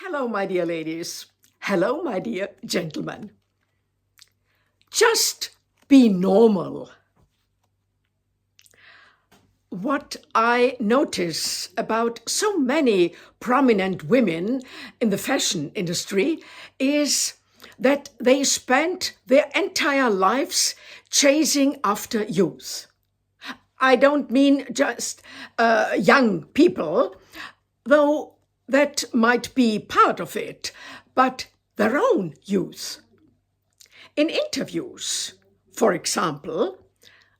Hello, my dear ladies. Hello, my dear gentlemen. Just be normal. What I notice about so many prominent women in the fashion industry is that they spend their entire lives chasing after youth. I don't mean just young people, though that might be part of it, but their own youth. In interviews, for example,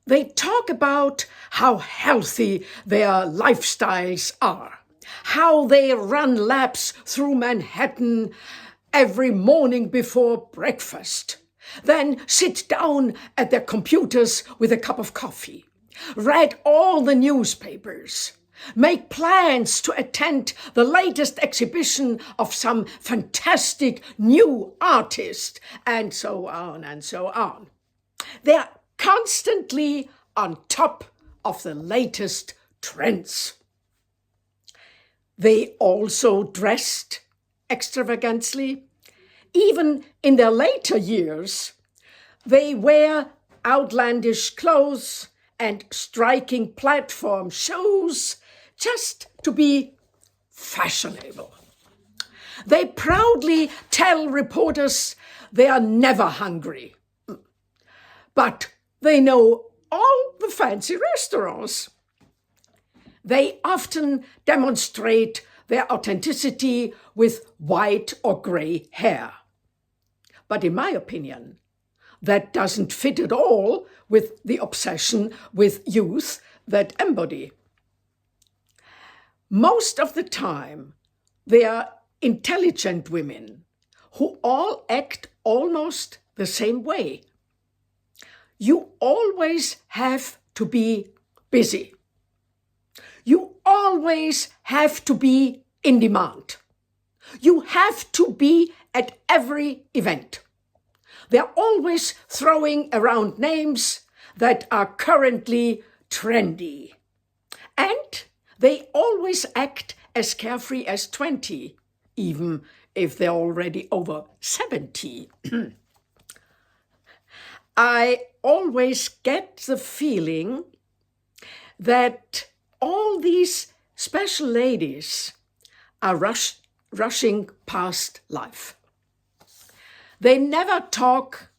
they talk about how healthy their lifestyles are, how they run laps through Manhattan every morning before breakfast, then sit down at their computers with a cup of coffee, read all the newspapers, make plans to attend the latest exhibition of some fantastic new artist, and so on and so on. They're constantly on top of the latest trends. They also dressed extravagantly. Even in their later years, they wear outlandish clothes and striking platform shoes just to be fashionable. They proudly tell reporters they are never hungry, but they know all the fancy restaurants. They often demonstrate their authenticity with white or gray hair. But in my opinion, that doesn't fit at all with the obsession with youth that embody. Most of the time, they are intelligent women who all act almost the same way. You always have to be busy. You always have to be in demand. You have to be at every event. They're always throwing around names that are currently trendy. And they always act as carefree as 20, even if they're already over 70. I always get the feeling that all these special ladies are rushing past life. They never talk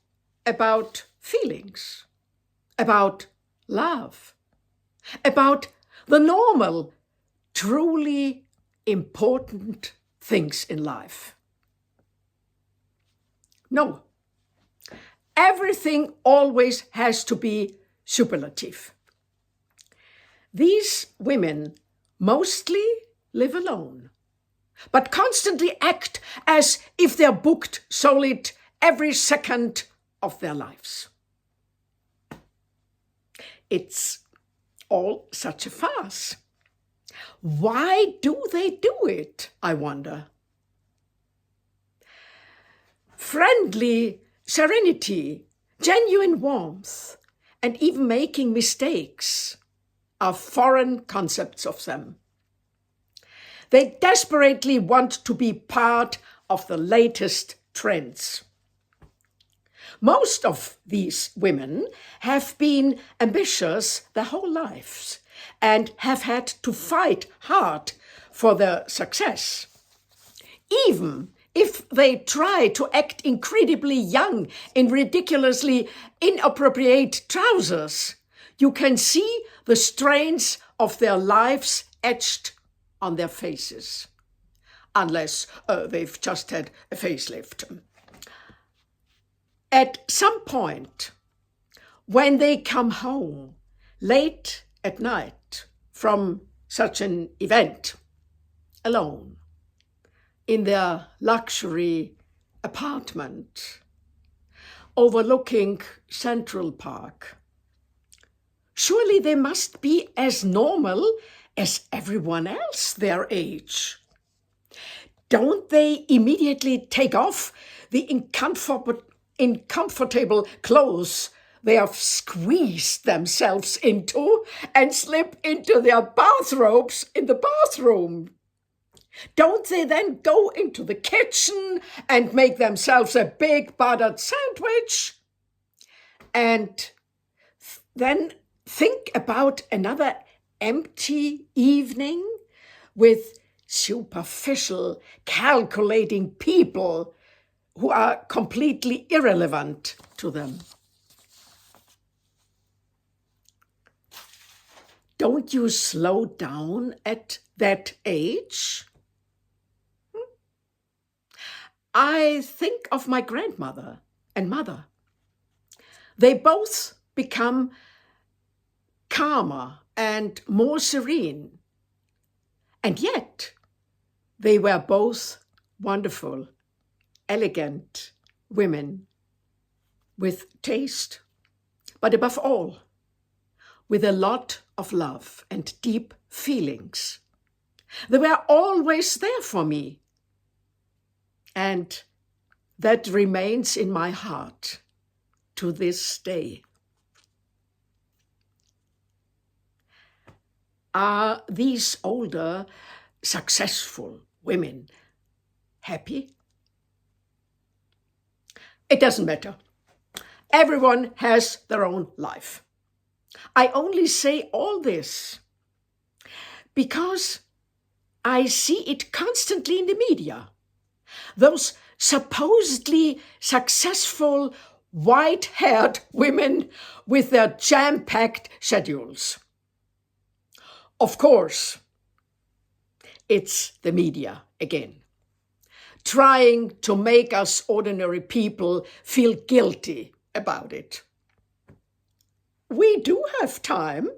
about feelings, about love, about the normal, truly important things in life. No, everything always has to be superlative. These women mostly live alone, but constantly act as if they're booked solid every second of their lives. It's all such a farce. Why do they do it, I wonder? Friendly serenity, genuine warmth, and even making mistakes are foreign concepts of them. They desperately want to be part of the latest trends. Most of these women have been ambitious their whole lives and have had to fight hard for their success. Even if they try to act incredibly young in ridiculously inappropriate trousers, you can see the strains of their lives etched on their faces, unless they've just had a facelift. At some point, when they come home late at night from such an event, alone, in their luxury apartment overlooking Central Park, surely they must be as normal as everyone else their age. Don't they immediately take off the uncomfortable clothes they have squeezed themselves into and slip into their bathrobes in the bathroom? Don't they then go into the kitchen and make themselves a big buttered sandwich? And then think about another empty evening with superficial, calculating people who are completely irrelevant to them. Don't you slow down at that age? I think of my grandmother and mother. They both become calmer and more serene. And yet, they were both wonderful, elegant women with taste, but above all, with a lot of love and deep feelings. They were always there for me. And that remains in my heart to this day. Are these older, successful women happy? It doesn't matter. Everyone has their own life. I only say all this because I see it constantly in the media. Those supposedly successful white-haired women with their jam-packed schedules. Of course, it's the media again, trying to make us ordinary people feel guilty about it. We do have time.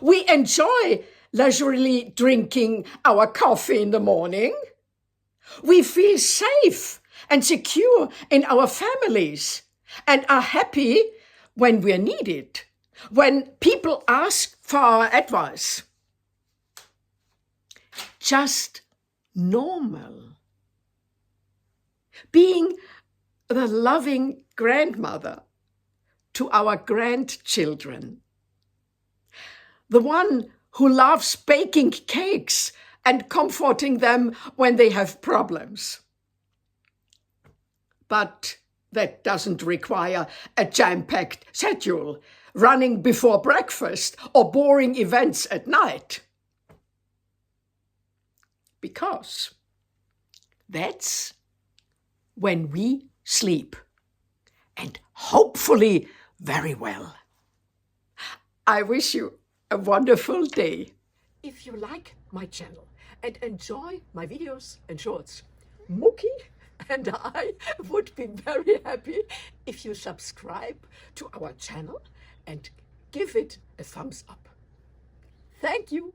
We enjoy leisurely drinking our coffee in the morning. We feel safe and secure in our families and are happy when we're needed, when people ask for our advice. Just normal. Being the loving grandmother to our grandchildren. The one who loves baking cakes and comforting them when they have problems. But that doesn't require a jam-packed schedule, running before breakfast or boring events at night. Because that's when we sleep, and hopefully very well. I wish you a wonderful day. If you like my channel and enjoy my videos and shorts, Mookie and I would be very happy if you subscribe to our channel and give it a thumbs up. Thank you.